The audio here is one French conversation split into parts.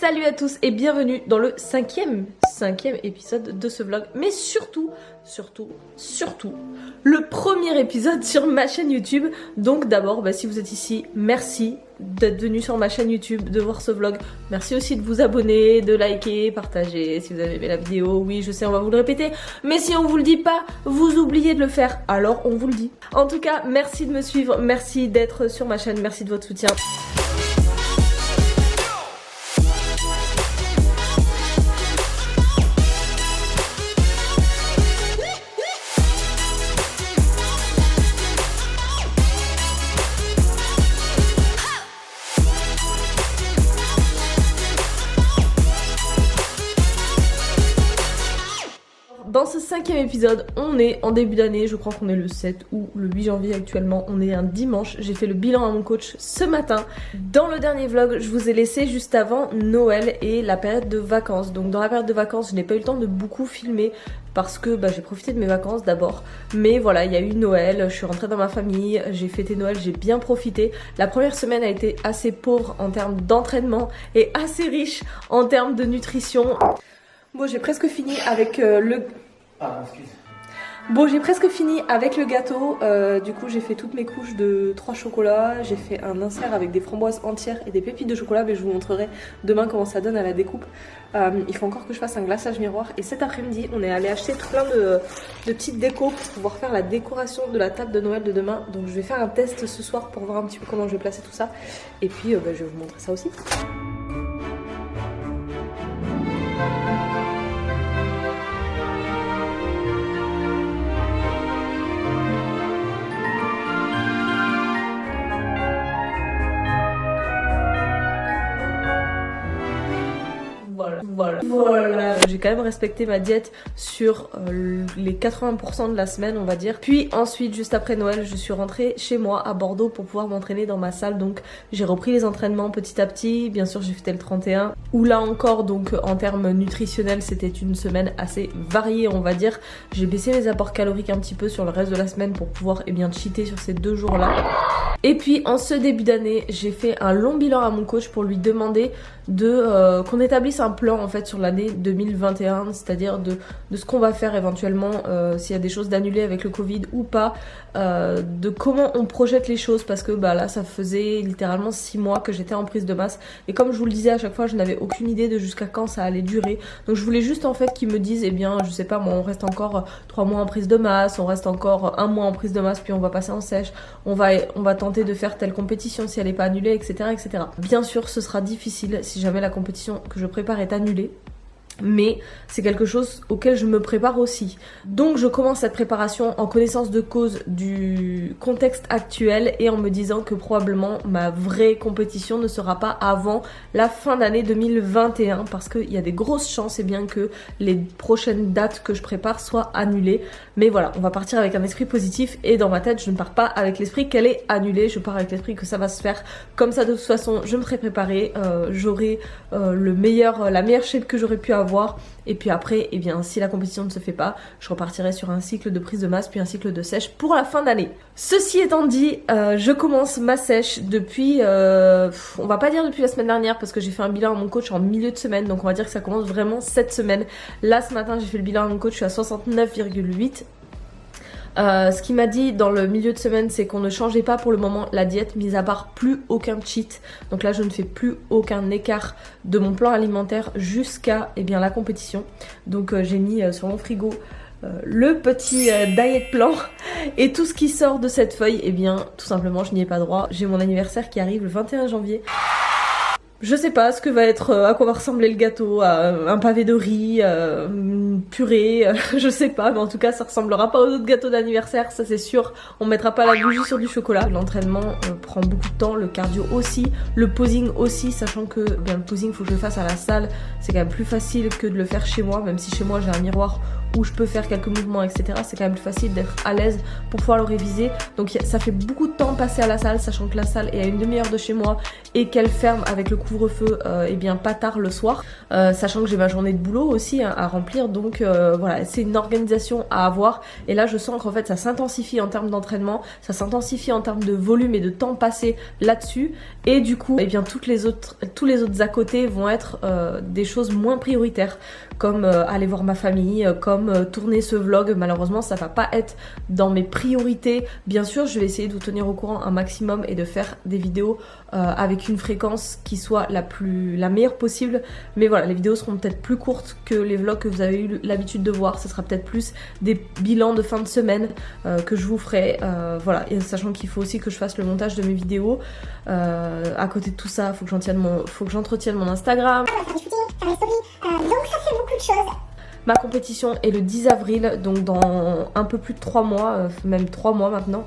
Salut à tous et bienvenue dans le cinquième épisode de ce vlog. Mais surtout, le premier épisode sur ma chaîne YouTube. Donc d'abord, si vous êtes ici, merci d'être venu sur ma chaîne YouTube, de voir ce vlog. Merci aussi de vous abonner, de liker, partager si vous avez aimé la vidéo. Oui, je sais, on va vous le répéter. Mais si on vous le dit pas, vous oubliez de le faire. Alors on vous le dit. En tout cas, merci de me suivre, merci d'être sur ma chaîne, merci de votre soutien. Dans ce cinquième épisode, on est en début d'année, je crois qu'on est le 7 ou le 8 janvier actuellement, on est un dimanche, j'ai fait le bilan à mon coach ce matin. Dans le dernier vlog, je vous ai laissé juste avant Noël et la période de vacances. Donc dans la période de vacances, je n'ai pas eu le temps de beaucoup filmer parce que j'ai profité de mes vacances d'abord. Mais voilà, il y a eu Noël, je suis rentrée dans ma famille, j'ai fêté Noël, j'ai bien profité. La première semaine a été assez pauvre en termes d'entraînement et assez riche en termes de nutrition. Bon, j'ai presque fini avec le... Ah, excuse. Bon, j'ai presque fini avec le gâteau. Du coup, j'ai fait toutes mes couches de 3 chocolats. J'ai fait un insert avec des framboises entières et des pépites de chocolat. Mais je vous montrerai demain comment ça donne à la découpe. Il faut encore que je fasse un glaçage miroir. Et cet après-midi, on est allé acheter plein de petites décos pour pouvoir faire la décoration de la table de Noël de demain. Donc, je vais faire un test ce soir pour voir un petit peu comment je vais placer tout ça. Et puis, je vais vous montrer ça aussi. Voilà. J'ai quand même respecté ma diète sur les 80% de la semaine, on va dire. Puis ensuite, juste après Noël, je suis rentrée chez moi à Bordeaux pour pouvoir m'entraîner dans ma salle. Donc j'ai repris les entraînements petit à petit. Bien sûr, j'ai fêté le 31. Où là encore, donc en termes nutritionnels, c'était une semaine assez variée, on va dire. J'ai baissé mes apports caloriques un petit peu sur le reste de la semaine pour pouvoir cheater sur ces 2 jours-là. Et puis en ce début d'année, j'ai fait un long bilan à mon coach pour lui demander qu'on établisse un plan en fait sur l'année 2021, c'est-à-dire de ce qu'on va faire éventuellement s'il y a des choses d'annulées avec le Covid ou pas, de comment on projette les choses parce que là ça faisait littéralement 6 mois que j'étais en prise de masse et comme je vous le disais à chaque fois, je n'avais aucune idée de jusqu'à quand ça allait durer. Donc je voulais juste en fait qu'ils me disent je sais pas moi, on reste encore 3 mois en prise de masse, on reste encore 1 mois en prise de masse puis on va passer en sèche, on va tenter de faire telle compétition si elle n'est pas annulée, etc. Bien sûr ce sera difficile si jamais la compétition que je prépare est annulée. Mais c'est quelque chose auquel je me prépare aussi. Donc je commence cette préparation en connaissance de cause du contexte actuel et en me disant que probablement ma vraie compétition ne sera pas avant la fin d'année 2021 parce qu'il y a des grosses chances que les prochaines dates que je prépare soient annulées. Mais voilà, on va partir avec un esprit positif et dans ma tête je ne pars pas avec l'esprit qu'elle est annulée, je pars avec l'esprit que ça va se faire comme ça. De toute façon je me serai préparée, j'aurai la meilleure shape que j'aurais pu avoir. Et puis après, si la compétition ne se fait pas, je repartirai sur un cycle de prise de masse puis un cycle de sèche pour la fin d'année. Ceci étant dit, je commence ma sèche depuis, on va pas dire depuis la semaine dernière parce que j'ai fait un bilan à mon coach en milieu de semaine, donc on va dire que ça commence vraiment cette semaine. Là ce matin j'ai fait le bilan à mon coach, je suis à 69,8. Ce qu'il m'a dit dans le milieu de semaine, c'est qu'on ne changeait pas pour le moment la diète, mis à part plus aucun cheat. Donc là je ne fais plus aucun écart de mon plan alimentaire jusqu'à la compétition. Donc j'ai mis sur mon frigo le petit diet plan et tout ce qui sort de cette feuille, tout simplement je n'y ai pas droit. J'ai mon anniversaire qui arrive le 21 janvier. Je sais pas ce que va être, à quoi va ressembler le gâteau, un pavé de riz, une purée, je sais pas, mais en tout cas ça ressemblera pas aux autres gâteaux d'anniversaire, ça c'est sûr. On mettra pas la bougie sur du chocolat. L'entraînement prend beaucoup de temps, le cardio aussi, le posing aussi, sachant que le posing faut que je le fasse à la salle, c'est quand même plus facile que de le faire chez moi, même si chez moi j'ai un miroir où je peux faire quelques mouvements, etc. C'est quand même plus facile d'être à l'aise pour pouvoir le réviser. Donc ça fait beaucoup de temps passé à la salle, sachant que la salle est à une demi-heure de chez moi et qu'elle ferme avec le couvre couvre-feu eh bien pas tard le soir, sachant que j'ai ma journée de boulot aussi hein, à remplir, donc voilà, c'est une organisation à avoir. Et là je sens qu'en fait ça s'intensifie en termes d'entraînement, ça s'intensifie en termes de volume et de temps passé là-dessus, et du coup eh bien tous les autres à côté vont être des choses moins prioritaires, comme aller voir ma famille, comme tourner ce vlog. Malheureusement ça va pas être dans mes priorités. Bien sûr je vais essayer de vous tenir au courant un maximum et de faire des vidéos avec une fréquence qui soit la meilleure possible, mais voilà, les vidéos seront peut-être plus courtes que les vlogs que vous avez eu l'habitude de voir. Ce sera peut-être plus des bilans de fin de semaine que je vous ferai, voilà, et sachant qu'il faut aussi que je fasse le montage de mes vidéos. À côté de tout ça, faut que j'entretienne mon Instagram. Donc ça fait beaucoup de choses. Ma compétition est le 10 avril, donc dans un peu plus de 3 mois, même 3 mois maintenant.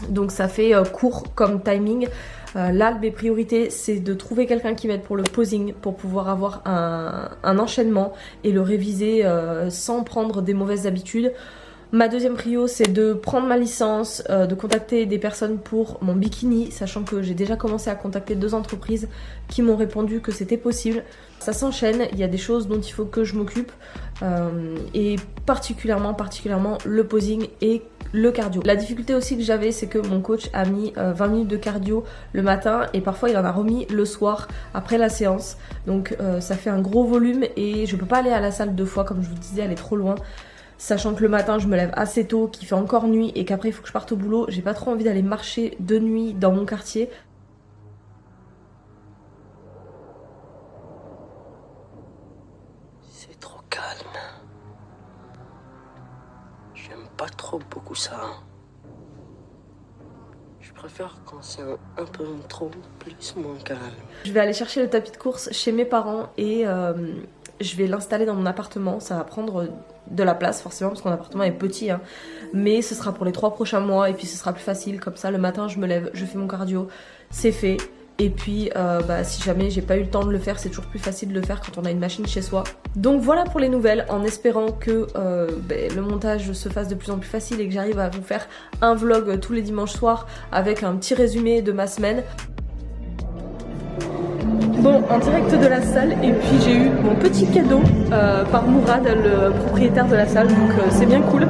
Donc ça fait court comme timing. Là mes priorités c'est de trouver quelqu'un qui m'aide pour le posing, pour pouvoir avoir un enchaînement et le réviser sans prendre des mauvaises habitudes. Ma deuxième prio c'est de prendre ma licence, de contacter des personnes pour mon bikini, sachant que j'ai déjà commencé à contacter 2 entreprises qui m'ont répondu que c'était possible. Ça s'enchaîne, il y a des choses dont il faut que je m'occupe, et particulièrement le posing et le cardio. La difficulté aussi que j'avais c'est que mon coach a mis 20 minutes de cardio le matin et parfois il en a remis le soir après la séance, donc ça fait un gros volume et je peux pas aller à la salle 2 fois comme je vous disais, elle est trop loin. Sachant que le matin je me lève assez tôt, qu'il fait encore nuit et qu'après il faut que je parte au boulot, j'ai pas trop envie d'aller marcher de nuit dans mon quartier. C'est trop calme. J'aime pas trop beaucoup ça. Je préfère quand c'est un peu trop plus moins calme. Je vais aller chercher le tapis de course chez mes parents et je vais l'installer dans mon appartement. Ça va prendre de la place forcément parce que mon appartement est petit hein. Mais ce sera pour les 3 prochains mois et puis ce sera plus facile. Comme ça le matin je me lève, je fais mon cardio, c'est fait. Et puis si jamais j'ai pas eu le temps de le faire, c'est toujours plus facile de le faire quand on a une machine chez soi. Donc voilà pour les nouvelles, en espérant que le montage se fasse de plus en plus facile et que j'arrive à vous faire un vlog tous les dimanches soirs avec un petit résumé de ma semaine. Bon, en direct de la salle, et puis j'ai eu mon petit cadeau par Mourad, le propriétaire de la salle, donc c'est bien cool.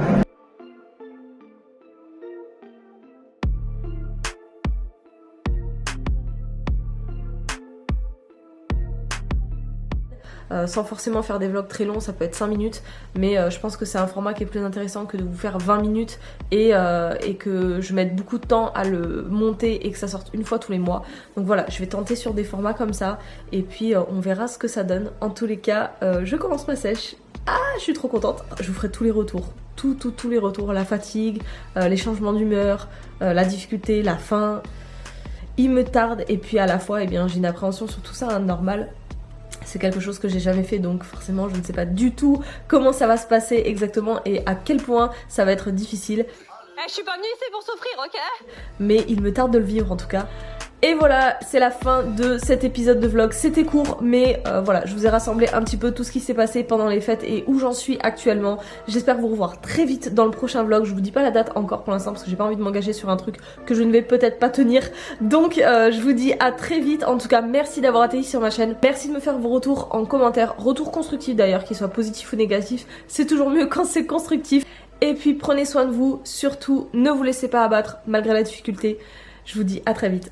Sans forcément faire des vlogs très longs, ça peut être 5 minutes, mais je pense que c'est un format qui est plus intéressant que de vous faire 20 minutes et que je mette beaucoup de temps à le monter et que ça sorte une fois tous les mois. Donc voilà, je vais tenter sur des formats comme ça et puis on verra ce que ça donne. En tous les cas, je commence ma sèche. Ah, je suis trop contente. Je vous ferai tous les retours, tous les retours, la fatigue, les changements d'humeur, la difficulté, la faim. Il me tarde et puis à la fois, eh bien, j'ai une appréhension sur tout ça, hein, normal. C'est quelque chose que j'ai jamais fait, donc forcément je ne sais pas du tout comment ça va se passer exactement et à quel point ça va être difficile. Je suis pas venue ici pour souffrir, ok? Mais il me tarde de le vivre en tout cas. Et voilà, c'est la fin de cet épisode de vlog. C'était court, mais voilà, je vous ai rassemblé un petit peu tout ce qui s'est passé pendant les fêtes et où j'en suis actuellement. J'espère vous revoir très vite dans le prochain vlog. Je vous dis pas la date encore pour l'instant parce que j'ai pas envie de m'engager sur un truc que je ne vais peut-être pas tenir. Donc je vous dis à très vite. En tout cas, merci d'avoir atterri sur ma chaîne. Merci de me faire vos retours en commentaire. Retours constructifs d'ailleurs, qu'ils soient positifs ou négatifs. C'est toujours mieux quand c'est constructif. Et puis prenez soin de vous. Surtout, ne vous laissez pas abattre malgré la difficulté. Je vous dis à très vite.